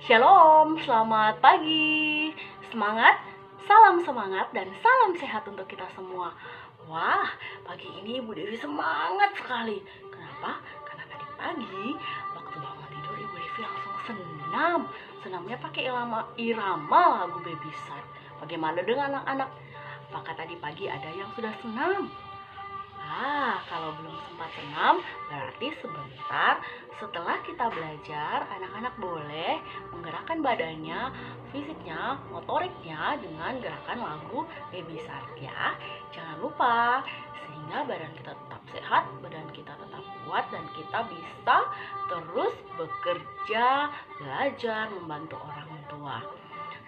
Shalom, selamat pagi. Semangat, salam semangat, dan salam sehat untuk kita semua. Wah, pagi ini Ibu Devi semangat sekali. Kenapa? Karena tadi pagi, waktu bangun tidur Ibu Devi langsung senam. Senamnya pakai irama lagu Baby Shark. Bagaimana dengan anak-anak? Apakah tadi pagi ada yang sudah senam? Kalau belum sempat senam, berarti sebentar setelah kita belajar, anak-anak boleh menggerakkan badannya, fisiknya, motoriknya dengan gerakan lagu Baby Shark ya. Jangan lupa, sehingga badan kita tetap sehat, badan kita tetap kuat, dan kita bisa terus bekerja, belajar, membantu orang tua.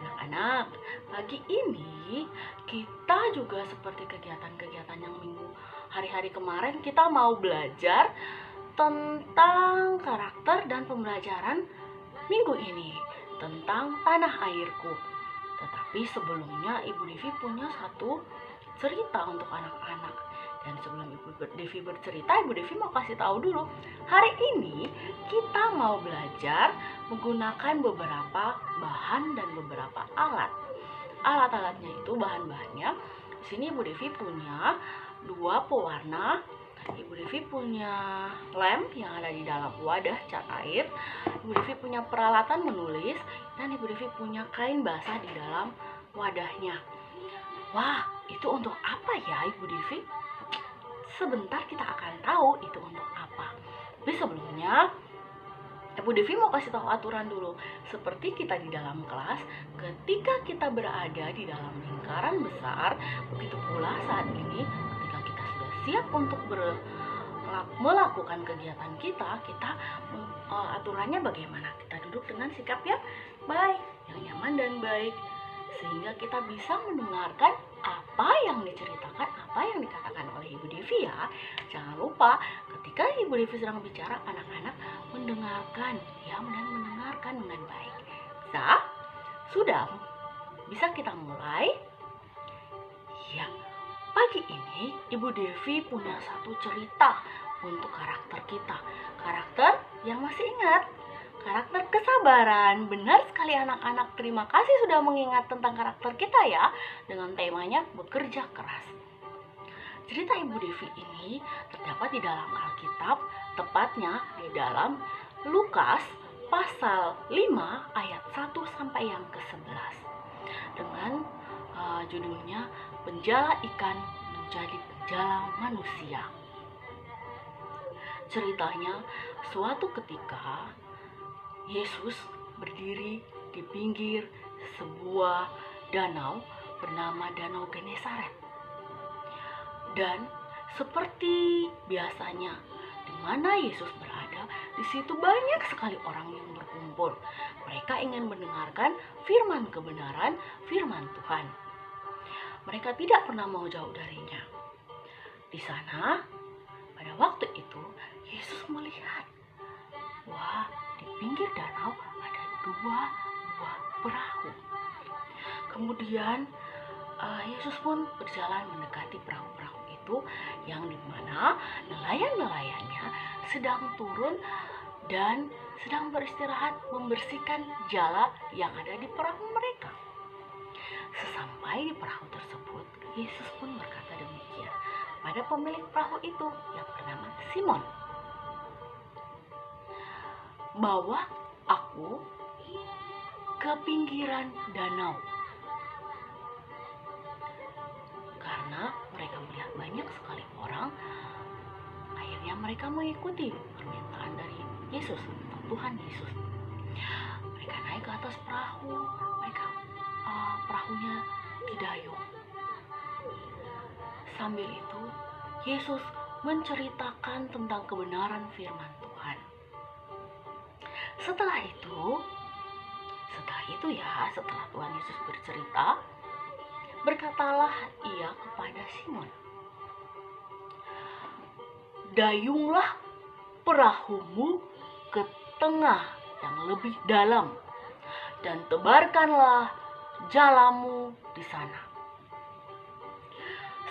Anak-anak, pagi ini kita juga seperti kegiatan-kegiatan yang hari-hari kemarin kita mau belajar tentang karakter dan pembelajaran minggu ini tentang tanah airku. Tetapi sebelumnya Ibu Devi punya satu cerita untuk anak-anak. Dan sebelum Ibu Devi bercerita, Ibu Devi mau kasih tahu dulu. Hari ini kita mau belajar menggunakan beberapa bahan dan beberapa alat. Alat-alatnya itu bahan-bahannya. Di sini Ibu Devi punya 2 pewarna. Ibu Devi punya lem yang ada di dalam wadah cat air. Ibu Devi punya peralatan menulis, dan Ibu Devi punya kain basah di dalam wadahnya. Wah, itu untuk apa ya Ibu Devi? Sebentar kita akan tahu itu untuk apa. Tapi sebelumnya Ibu Devi mau kasih tahu aturan dulu. Seperti kita di dalam kelas, ketika kita berada di dalam lingkaran besar, begitu pula saat ini ketika kita sudah siap untuk melakukan kegiatan kita aturannya bagaimana? Kita duduk dengan sikap yang baik, yang nyaman dan baik, sehingga kita bisa mendengarkan apa yang diceritakan, apa yang dikatakan oleh Ibu Devi ya. Jangan lupa ketika Ibu Devi sedang bicara, anak-anak mendengarkan, diam dan mendengarkan dengan baik. Sudah? Bisa kita mulai? Ya, pagi ini Ibu Devi punya satu cerita untuk karakter kita. Karakter yang masih ingat, karakter kesabaran. Benar sekali anak-anak, terima kasih sudah mengingat tentang karakter kita ya, dengan temanya bekerja keras. Cerita Ibu Devi ini terdapat di dalam Alkitab, tepatnya di dalam Lukas pasal 5 ayat 1 sampai yang ke-11. Dengan judulnya Penjala Ikan Menjadi Penjala Manusia. Ceritanya, suatu ketika Yesus berdiri di pinggir sebuah danau bernama Danau Genesaret. Dan seperti biasanya, di mana Yesus berada, di situ banyak sekali orang yang berkumpul. Mereka ingin mendengarkan firman kebenaran, firman Tuhan. Mereka tidak pernah mau jauh darinya. Di sana, pada waktu itu, Yesus melihat, wah, di pinggir danau ada 2 buah perahu. Kemudian Yesus pun berjalan mendekati perahu-perahu itu, yang dimana nelayan-nelayannya sedang turun dan sedang beristirahat membersihkan jala yang ada di perahu mereka. Sesampai di perahu tersebut, Yesus pun berkata demikian pada pemilik perahu itu yang bernama Simon, bawa aku ke pinggiran danau. Karena mereka melihat banyak sekali orang, akhirnya mereka mengikuti permintaan dari Yesus, Tuhan Yesus. Mereka naik ke atas perahu, perahunya didayung. Sambil itu, Yesus menceritakan tentang kebenaran firman Tuhan. Setelah Tuhan Yesus bercerita, berkatalah ia kepada Simon, dayunglah perahumu ke tengah yang lebih dalam, dan tebarkanlah jalamu di sana.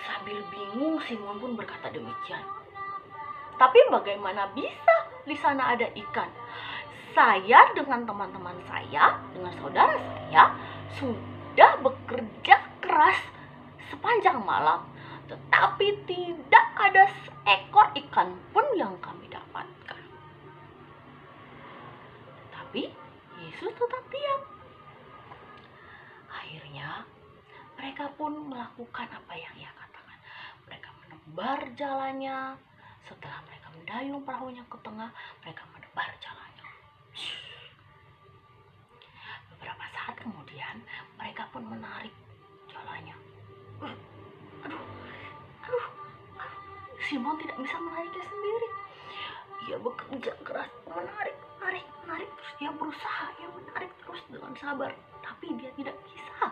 Sambil bingung, Simon pun berkata demikian. Tapi bagaimana bisa di sana ada ikan? saya dengan teman-teman saya, dengan saudara saya, sudah bekerja keras sepanjang malam, tetapi tidak ada seekor ikan pun yang kami dapatkan. Tapi Yesus tetap diam. Akhirnya mereka pun melakukan apa yang ia katakan. Mereka menebar jalannya. Setelah mereka mendayung perahunya ke tengah, mereka menebar jalannya. Beberapa saat kemudian, mereka pun menarik jalannya. Aduh, Simon tidak bisa menariknya sendiri. Ia bekerja keras, menarik, terus dia berusaha, ia menarik terus dengan sabar, tapi dia tidak bisa.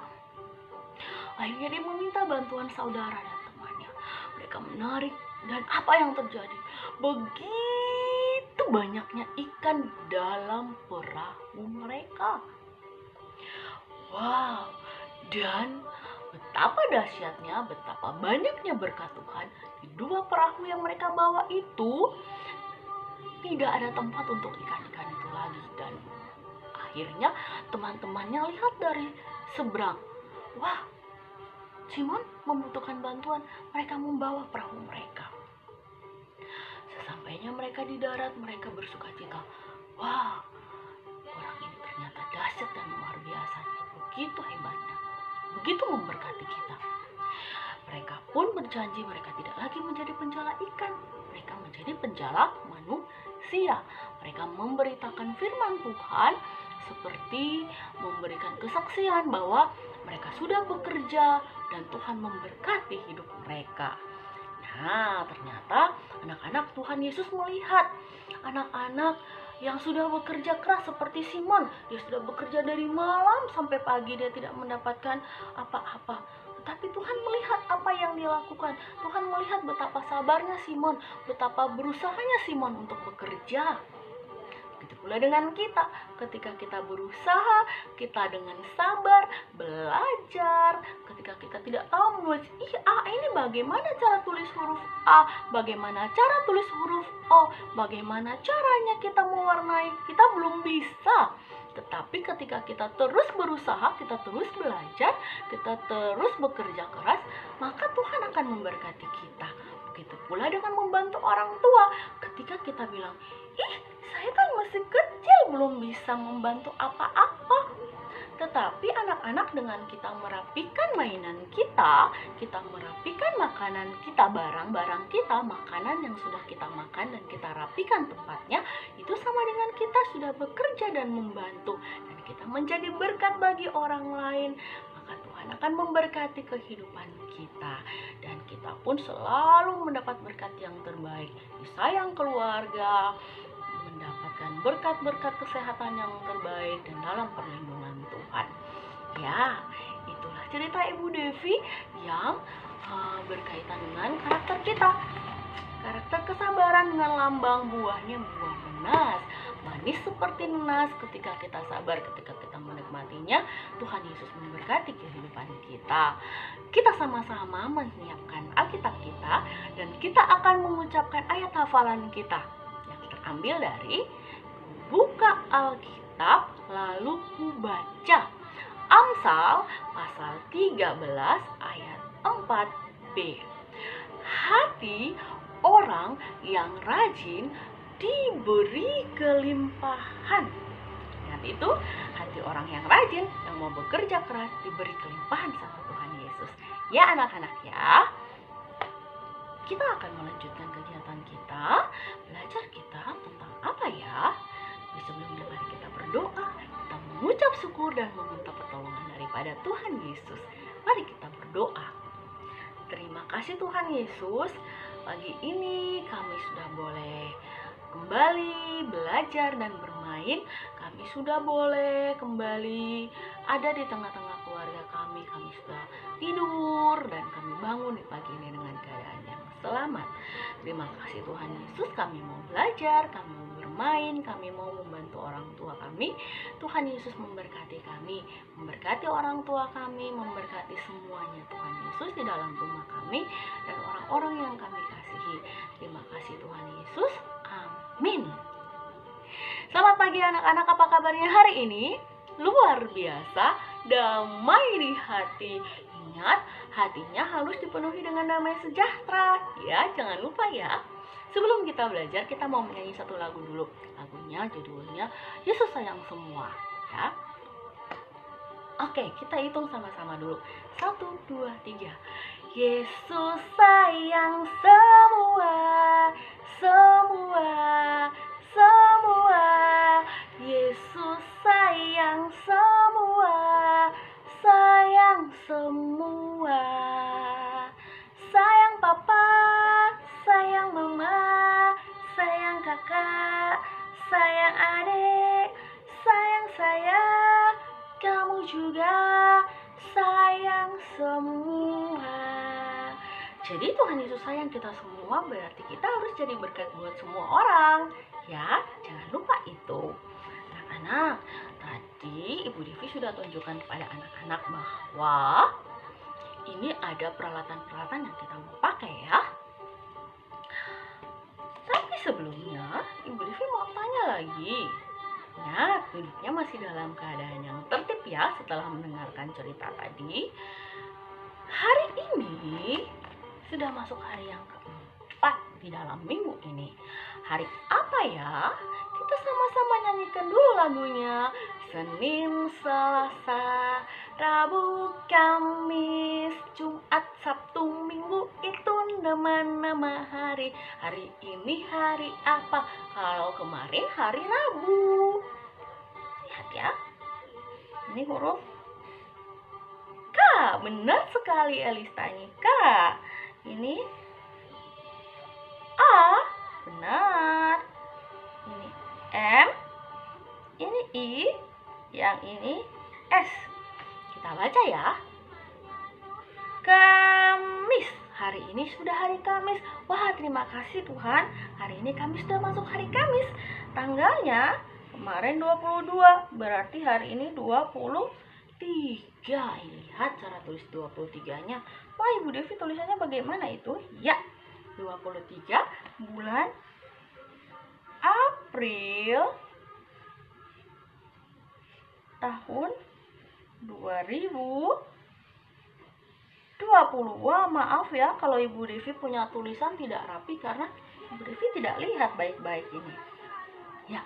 Akhirnya dia meminta bantuan saudara dan temannya. Mereka menarik, dan apa yang terjadi? Begitu banyaknya ikan dalam perahu mereka. Wow, dan betapa dahsyatnya, betapa banyaknya berkat Tuhan di dua perahu yang mereka bawa itu. Tidak ada tempat untuk ikan-ikan itu lagi, dan akhirnya teman-temannya lihat dari seberang. Wah, Simon membutuhkan bantuan. Mereka membawa perahu mereka. Sesampainya mereka di darat, mereka bersukacita. Wah, orang ini ternyata dahsyat dan luar biasa. Begitu hebatnya, begitu memberkati kita. Mereka pun berjanji mereka tidak lagi menjadi penjala ikan. Mereka menjadi penjala manusia. Mereka memberitakan firman Tuhan, seperti memberikan kesaksian bahwa mereka sudah bekerja dan Tuhan memberkati hidup mereka. Nah, ternyata anak-anak Tuhan Yesus melihat anak-anak yang sudah bekerja keras seperti Simon. Dia sudah bekerja dari malam sampai pagi, dia tidak mendapatkan apa-apa. Tetapi Tuhan melihat apa yang dia lakukan. Tuhan melihat betapa sabarnya Simon, betapa berusahanya Simon untuk bekerja. Begitu pula dengan kita. Ketika kita berusaha, kita dengan sabar belajar. Ketika kita tidak tahu menulis ini bagaimana cara tulis huruf A, bagaimana cara tulis huruf O, bagaimana caranya kita mewarnai, kita belum bisa. Tetapi ketika kita terus berusaha, kita terus belajar, kita terus bekerja keras, maka Tuhan akan memberkati kita. Begitu pula dengan membantu orang tua. Ketika kita bilang, saya kan masih kecil, belum bisa membantu apa-apa. Tetapi anak-anak dengan kita merapikan mainan kita merapikan makanan kita, barang-barang kita, makanan yang sudah kita makan dan kita rapikan tempatnya, itu sama dengan kita sudah bekerja dan membantu. Dan kita menjadi berkat bagi orang lain, maka Tuhan akan memberkati kehidupan kita. Dan kita pun selalu mendapat berkat yang terbaik, disayang keluarga, mendapatkan berkat-berkat kesehatan yang terbaik dan dalam perlindungan Tuhan. Ya, itulah cerita Ibu Devi yang berkaitan dengan karakter kita. Karakter kesabaran dengan lambang buahnya buah nenas. Manis seperti nenas. Ketika kita sabar, ketika kita menikmatinya, Tuhan Yesus memberkati kehidupan kita. Kita sama-sama menyiapkan Alkitab kita, dan kita akan mengucapkan ayat hafalan kita ambil dari buka Alkitab lalu ku baca. Amsal pasal 13 ayat 4b. Hati orang yang rajin diberi kelimpahan. Ingat itu, hati orang yang rajin, yang mau bekerja keras, diberi kelimpahan sama Tuhan Yesus. Ya anak-anak ya, kita akan melanjutkan kegiatan kita, belajar kita tentang apa ya? Sebelumnya mari kita berdoa, kita mengucap syukur dan meminta pertolongan daripada Tuhan Yesus. Mari kita berdoa. Terima kasih Tuhan Yesus, pagi ini kami sudah boleh kembali belajar dan bermain. Kami sudah boleh kembali ada di tengah-tengah keluarga kami. Kami sudah tidur dan kami bangun di pagi ini dengan keadaan yang selamat. Terima kasih Tuhan Yesus, kami mau belajar, kami mau bermain, kami mau membantu orang tua kami. Tuhan Yesus memberkati kami, memberkati orang tua kami, memberkati semuanya Tuhan Yesus di dalam rumah kami dan orang-orang yang kami kasihi. Terima kasih Tuhan Yesus. Amin. Selamat pagi anak-anak, apa kabarnya hari ini? Luar biasa, damai di hati. Ingat, hatinya harus dipenuhi dengan damai sejahtera. Ya, jangan lupa ya. Sebelum kita belajar, kita mau menyanyi satu lagu dulu. Lagunya judulnya Yesus Sayang Semua. Ya. Oke, kita hitung sama-sama dulu. 1, 2, 3. Yesus sayang semua, semua, semua. Yesus sayang semua, sayang semua. Sayang papa, sayang mama, sayang kakak, sayang adik, sayang saya, kamu juga sayang semua. Jadi Tuhan Yesus sayang kita semua, berarti kita harus jadi berkat buat semua orang. Ya, jangan lupa itu. Anak-anak, tadi Ibu Devi sudah tunjukkan kepada anak-anak bahwa ini ada peralatan-peralatan yang kita mau pakai ya. Tapi sebelumnya, Ibu Devi mau tanya lagi. Ya, duduknya masih dalam keadaan yang tertib ya setelah mendengarkan cerita tadi. Hari ini sudah masuk hari yang keempat di dalam minggu ini. Hari apa ya? Kita sama-sama nyanyikan dulu lagunya. Senin, Selasa, Rabu, Kamis, Jumat, Sabtu, Minggu, itu nama-nama hari. Hari ini hari apa? Kalau kemarin hari Rabu. Lihat ya. Ini huruf K. Benar sekali Elistanya. K. Ini A. Benar. Ini M. Ini I. Yang ini S. Kita baca ya. Kamis. Hari ini sudah hari Kamis. Wah, terima kasih Tuhan. Hari ini Kamis sudah masuk hari Kamis. Tanggalnya kemarin 22. Berarti hari ini 23. Lihat cara tulis 23-nya. Wah, Ibu Devi tulisannya bagaimana itu? Ya, 23 bulan April tahun 2020. Wah, maaf ya kalau Ibu Devi punya tulisan tidak rapi karena Ibu Devi tidak lihat baik-baik ini. Ya,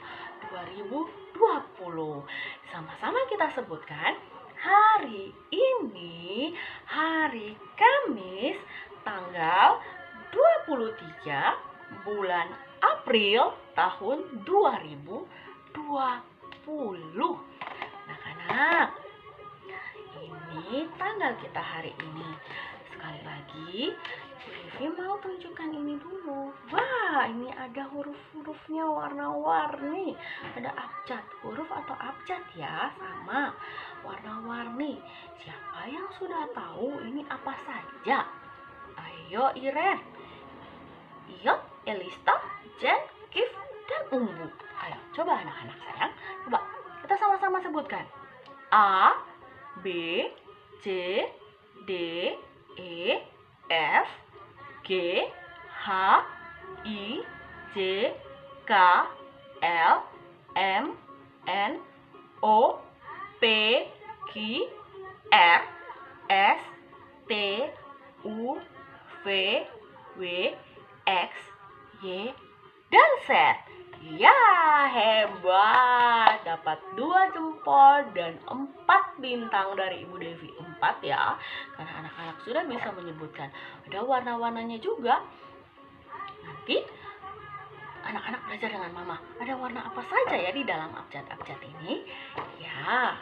2020. Sama-sama kita sebutkan. Hari ini hari Kamis tanggal 23 bulan April tahun 2020. Anak-anak, ini tanggal kita hari ini. Sekali lagi, Devi mau tunjukkan ini dulu. Wah, ini ada huruf-hurufnya warna-warni. Ada abjad, huruf atau abjad ya, sama warna-warni. Siapa yang sudah tahu ini apa saja? Ayo Iren, Iyot, Elista, Jen, Kif, dan Umbu. Ayo, coba anak-anak sayang. Coba, kita sama-sama sebutkan. A, B, C, D, E, F, G, H, I, J, K, L, M, N, O, P, Q, R, S, T, U, V, W, X, Y, dan Z. Ya, hebat. Dapat 2 jempol dan 4 bintang dari Ibu Devi. 4 ya, karena anak-anak sudah bisa menyebutkan. Ada warna-warnanya juga. Nanti anak-anak belajar dengan mama. Ada warna apa saja ya di dalam abjad-abjad ini? Ya,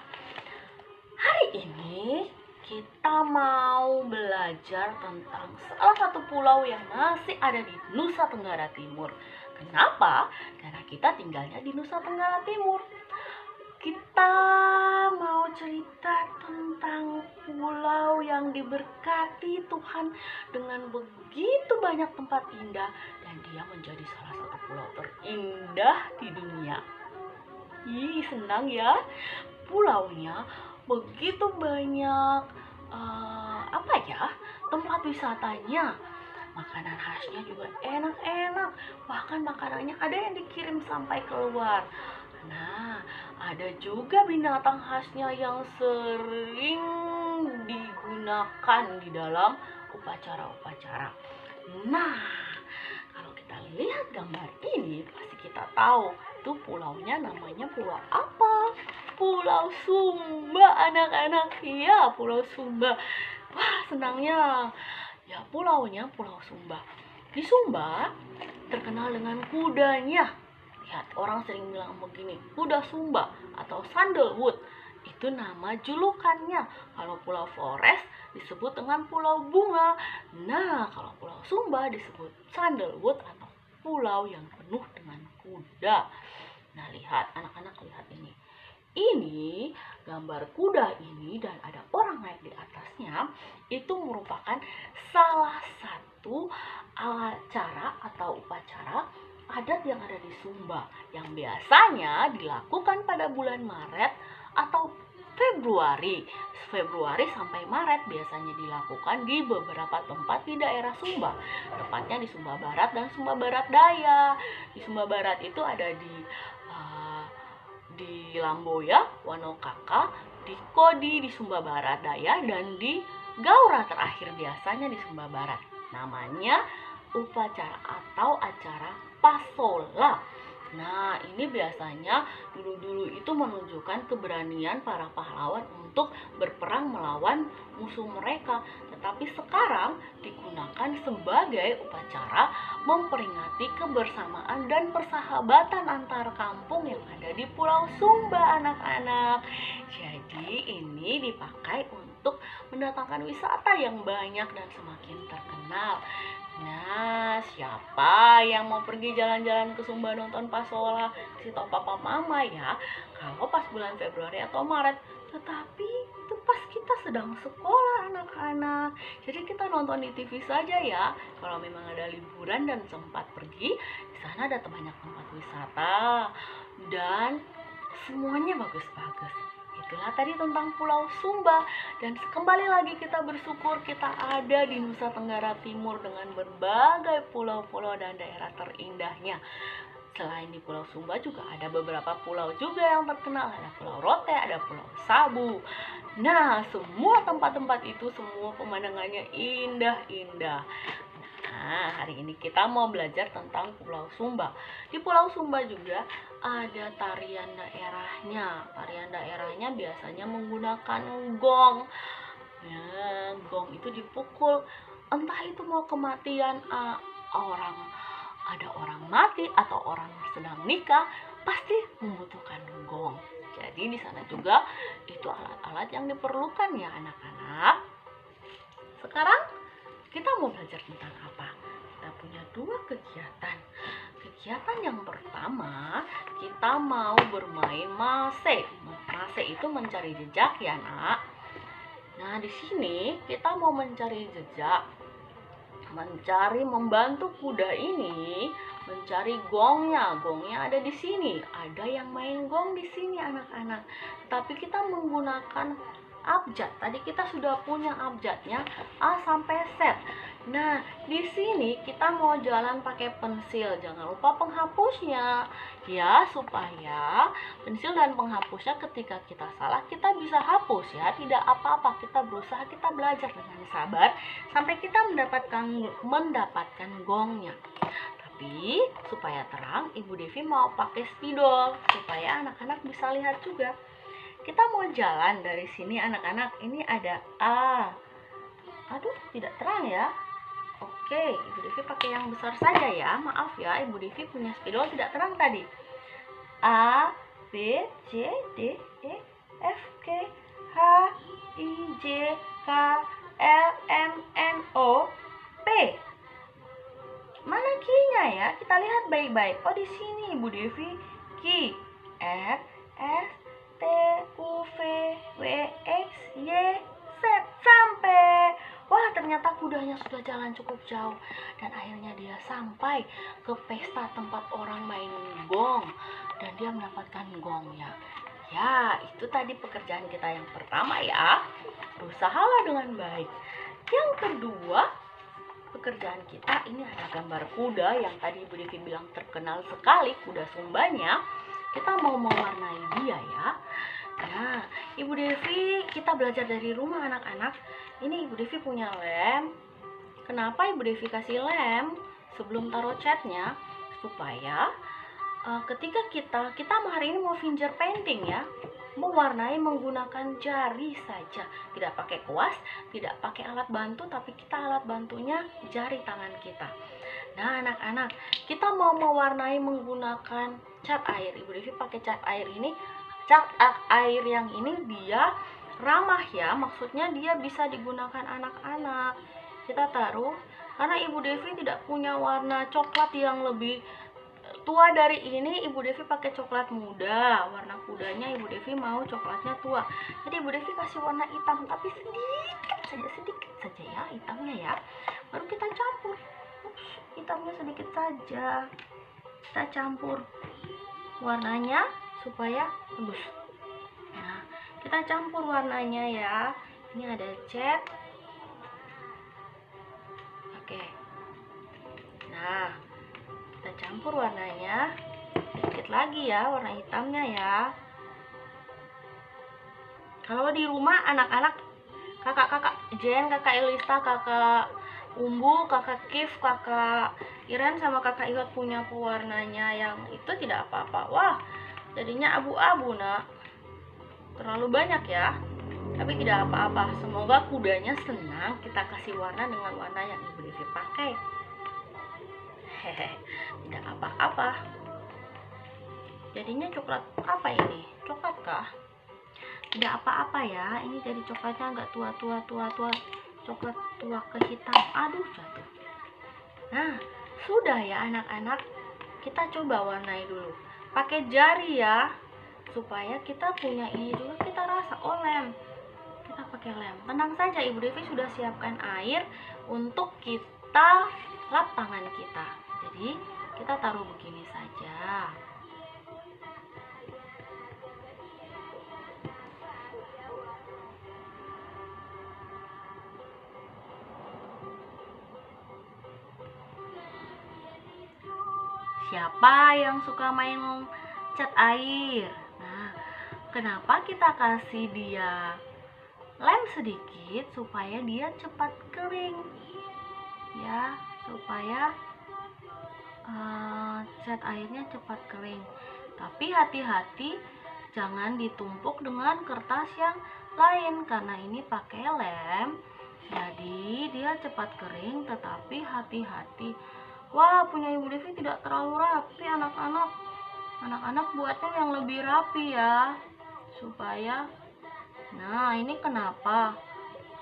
hari ini kita mau belajar tentang salah satu pulau yang masih ada di Nusa Tenggara Timur. Kenapa? Karena kita tinggalnya di Nusa Tenggara Timur. Kita mau cerita tentang pulau yang diberkati Tuhan dengan begitu banyak tempat indah, dan dia menjadi salah satu pulau terindah di dunia. Ih, senang ya. Pulaunya begitu banyak tempat wisatanya. Makanan khasnya juga enak-enak. Bahkan makanannya ada yang dikirim sampai keluar. Nah, ada juga binatang khasnya yang sering digunakan di dalam upacara-upacara. Nah, kalau kita lihat gambar ini, pasti kita tahu itu pulaunya namanya pulau apa? Pulau Sumba, anak-anak. Ya, Pulau Sumba. Wah, senangnya. Ya, pulaunya Pulau Sumba. Di Sumba terkenal dengan kudanya. Lihat, orang sering bilang begini, kuda Sumba atau sandalwood. Itu nama julukannya. Kalau Pulau Flores disebut dengan Pulau Bunga. Nah, kalau Pulau Sumba disebut sandalwood atau pulau yang penuh dengan kuda. Nah, lihat, anak-anak lihat ini. Ini gambar kuda ini dan ada orang naik di atasnya. Itu merupakan salah satu acara atau upacara adat yang ada di Sumba yang biasanya dilakukan pada bulan Maret atau Februari sampai Maret biasanya dilakukan di beberapa tempat di daerah Sumba, tepatnya di Sumba Barat dan Sumba Barat Daya. Di Sumba Barat itu ada di Lamboya, Wanokaka, di Kodi di Sumba Barat Daya, dan di Gaura terakhir biasanya di Sumba Barat. Namanya upacara atau acara Pasola. Nah, ini biasanya dulu-dulu itu menunjukkan keberanian para pahlawan untuk berperang melawan musuh mereka. Tetapi sekarang digunakan sebagai upacara memperingati kebersamaan dan persahabatan antar kampung yang ada di Pulau Sumba, anak-anak. Jadi ini dipakai untuk mendatangkan wisata yang banyak dan semakin terkenal. Nah, siapa yang mau pergi jalan-jalan ke Sumba nonton Pasola? Kasih tau papa mama ya. Kalau pas bulan Februari atau Maret. Tetapi itu pas kita sedang sekolah, anak-anak. Jadi kita nonton di TV saja ya. Kalau memang ada liburan dan sempat pergi, di sana ada banyak tempat wisata dan semuanya bagus-bagus. Itulah tadi tentang Pulau Sumba. Dan kembali lagi kita bersyukur kita ada di Nusa Tenggara Timur dengan berbagai pulau-pulau dan daerah terindahnya. Selain di Pulau Sumba juga ada beberapa pulau juga yang terkenal. Ada Pulau Rote, ada Pulau Sabu. Nah, semua tempat-tempat itu semua pemandangannya indah-indah. Nah, hari ini kita mau belajar tentang Pulau Sumba. Di Pulau Sumba juga ada tarian daerahnya. Tarian daerahnya biasanya menggunakan gong. Nah, gong itu dipukul. Entah itu mau kematian ada orang mati atau orang sedang nikah, pasti membutuhkan gong. Jadi di sana juga itu alat-alat yang diperlukan ya anak-anak. Sekarang kita mau belajar tentang apa? Kita punya dua kegiatan. Kegiatan yang pertama, kita mau bermain mase. Mase itu mencari jejak ya, Nak. Nah, di sini kita mau mencari jejak. Membantu kuda ini mencari gongnya. Gongnya ada di sini. Ada yang main gong di sini, anak-anak. Tapi kita menggunakan abjad. Tadi kita sudah punya abjadnya A sampai Z. Nah, di sini kita mau jalan pakai pensil. Jangan lupa penghapusnya. Ya, supaya pensil dan penghapusnya ketika kita salah kita bisa hapus ya. Tidak apa-apa, kita berusaha, kita belajar dengan sabar sampai kita mendapatkan gongnya. Tapi supaya terang, Ibu Devi mau pakai spidol supaya anak-anak bisa lihat juga. Kita mau jalan dari sini anak-anak. Ini ada A. Aduh, tidak terang ya. Oke, Ibu Devi pakai yang besar saja ya. Maaf ya, Ibu Devi punya spidol tidak terang tadi. A, B, C, D, E, F, G, H, I, J, K, L, M, N, O, P. Mana Q-nya ya? Kita lihat baik-baik. Oh, di sini Ibu Devi. Q, R, S, T, U, V, W, X, Y, Z. Sampai. Wah, ternyata kudanya sudah jalan cukup jauh. Dan akhirnya dia sampai ke pesta tempat orang main gong. Dan dia mendapatkan gongnya. Ya, itu tadi pekerjaan kita yang pertama ya. Berusahalah dengan baik. Yang kedua, pekerjaan kita ini ada gambar kuda yang tadi Ibu Devi bilang terkenal sekali, kuda Sumbanya. Kita mau mewarnai dia ya. Nah, Ibu Devi, kita belajar dari rumah anak-anak. Ini Ibu Devi punya lem. Kenapa Ibu Devi kasih lem sebelum taruh catnya? Supaya ketika kita hari ini mau finger painting ya, mewarnai menggunakan jari saja, tidak pakai kuas, tidak pakai alat bantu, tapi kita alat bantunya jari tangan kita. Nah anak-anak, kita mau mewarnai menggunakan cat air. Ibu Devi pakai cat air ini. Cat air yang ini dia ramah ya, maksudnya dia bisa digunakan anak-anak. Kita taruh, karena Ibu Devi tidak punya warna coklat yang lebih tua dari ini, Ibu Devi pakai coklat muda. Warna kudanya Ibu Devi mau coklatnya tua. Jadi Ibu Devi kasih warna hitam, tapi sedikit saja ya hitamnya ya. Baru kita campur. Hitamnya sedikit saja. Kita campur warnanya supaya bagus. Nah, kita campur warnanya ya. Ini ada cat. Oke. Nah, kita campur warnanya sedikit lagi ya, warna hitamnya ya. Kalau di rumah anak-anak, kakak-kakak Jen, kakak Elista, kakak Umbu, kakak Kif, kakak Iren sama kakak Iwat punya pewarnanya yang itu tidak apa-apa. Wah, jadinya abu-abu nak, terlalu banyak ya, tapi tidak apa-apa. Semoga kudanya senang kita kasih warna dengan warna yang Ibu Devi pakai. Tidak apa-apa. Jadinya coklat apa ini? Coklat kah? Tidak apa-apa ya. Ini jadi coklatnya agak tua. Coklat tua ke hitam. Aduh, jatuh. Nah, sudah ya anak-anak. Kita coba warnai dulu. Pakai jari ya. Supaya kita punya ini juga, kita rasa. Oh, lem. Kita pakai lem. Tenang saja, Ibu Devi sudah siapkan air untuk kita lap tangan kita. Jadi kita taruh begini saja. Siapa yang suka main cat air? Nah, kenapa kita kasih dia lem sedikit supaya dia cepat kering? Ya, supaya cat airnya cepat kering. Tapi hati-hati jangan ditumpuk dengan kertas yang lain karena ini pakai lem. Jadi dia cepat kering, tetapi hati-hati. Wah, punya Ibu Devi tidak terlalu rapi anak-anak. Anak-anak buatnya yang lebih rapi ya. Supaya nah, ini kenapa?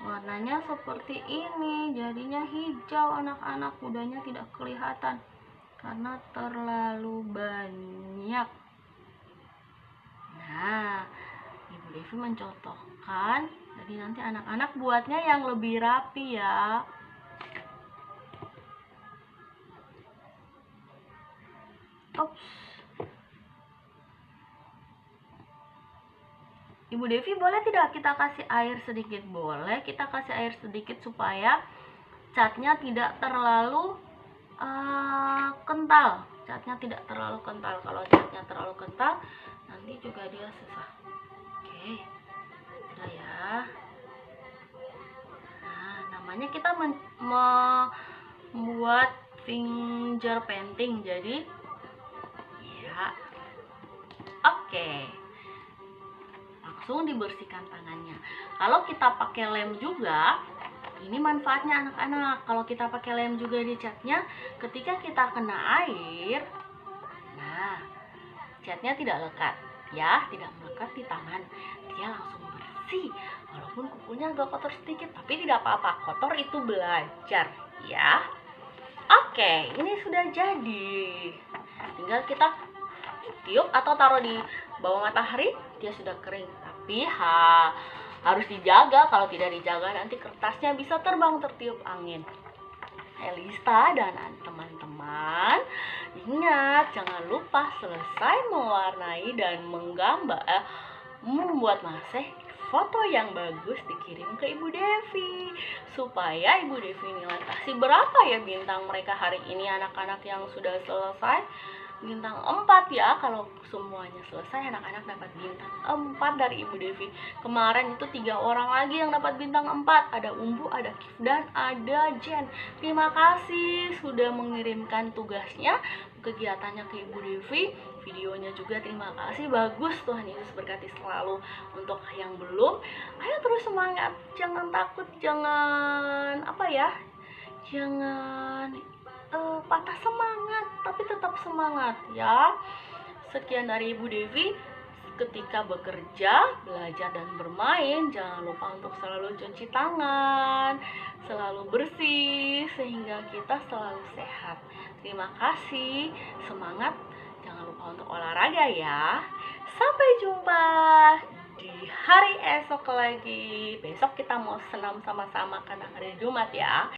Warnanya seperti ini, jadinya hijau anak-anak, kudanya tidak kelihatan karena terlalu banyak. Nah, Ibu Devi mencontohkan, jadi nanti anak-anak buatnya yang lebih rapi ya. Ups. Ibu Devi boleh tidak kita kasih air sedikit? Boleh, kita kasih air sedikit supaya catnya tidak terlalu kental. Catnya tidak terlalu kental. Kalau catnya terlalu kental, nanti juga dia susah. Oke, udah ya. Nah, namanya kita membuat finger painting. Jadi, ya, oke. Langsung dibersihkan tangannya. Kalau kita pakai lem juga, ini manfaatnya anak-anak. Kalau kita pakai lem juga di catnya, ketika kita kena air, nah, catnya tidak lekat ya, tidak melekat di tangan, dia langsung bersih. Walaupun kukunya agak kotor sedikit, tapi tidak apa-apa, kotor itu belajar ya. Oke, ini sudah jadi. Tinggal kita tiup atau taruh di bawah matahari, dia sudah kering. Tapi harus dijaga, kalau tidak dijaga nanti kertasnya bisa terbang tertiup angin. Elista dan teman-teman, ingat jangan lupa selesai mewarnai dan menggambar membuat maseh, foto yang bagus dikirim ke Ibu Devi, supaya Ibu Devi nilai kasih berapa ya bintang mereka hari ini anak-anak yang sudah selesai. Bintang 4 ya, kalau semuanya selesai anak-anak dapat bintang 4 dari Ibu Devi. Kemarin itu 3 orang lagi yang dapat bintang 4, ada Umbu, ada Kif, dan ada Jen. Terima kasih sudah mengirimkan tugasnya, kegiatannya ke Ibu Devi. Videonya juga terima kasih, bagus. Tuhan Yesus berkati selalu. Untuk yang belum, ayo terus semangat, jangan takut, jangan jangan patah semangat, tapi tetap semangat ya. Sekian dari Ibu Devi. Ketika bekerja, belajar dan bermain, jangan lupa untuk selalu cuci tangan, selalu bersih, sehingga kita selalu sehat. Terima kasih, semangat, jangan lupa untuk olahraga ya. Sampai jumpa di hari esok lagi. Besok kita mau senam sama-sama karena hari Jumat ya.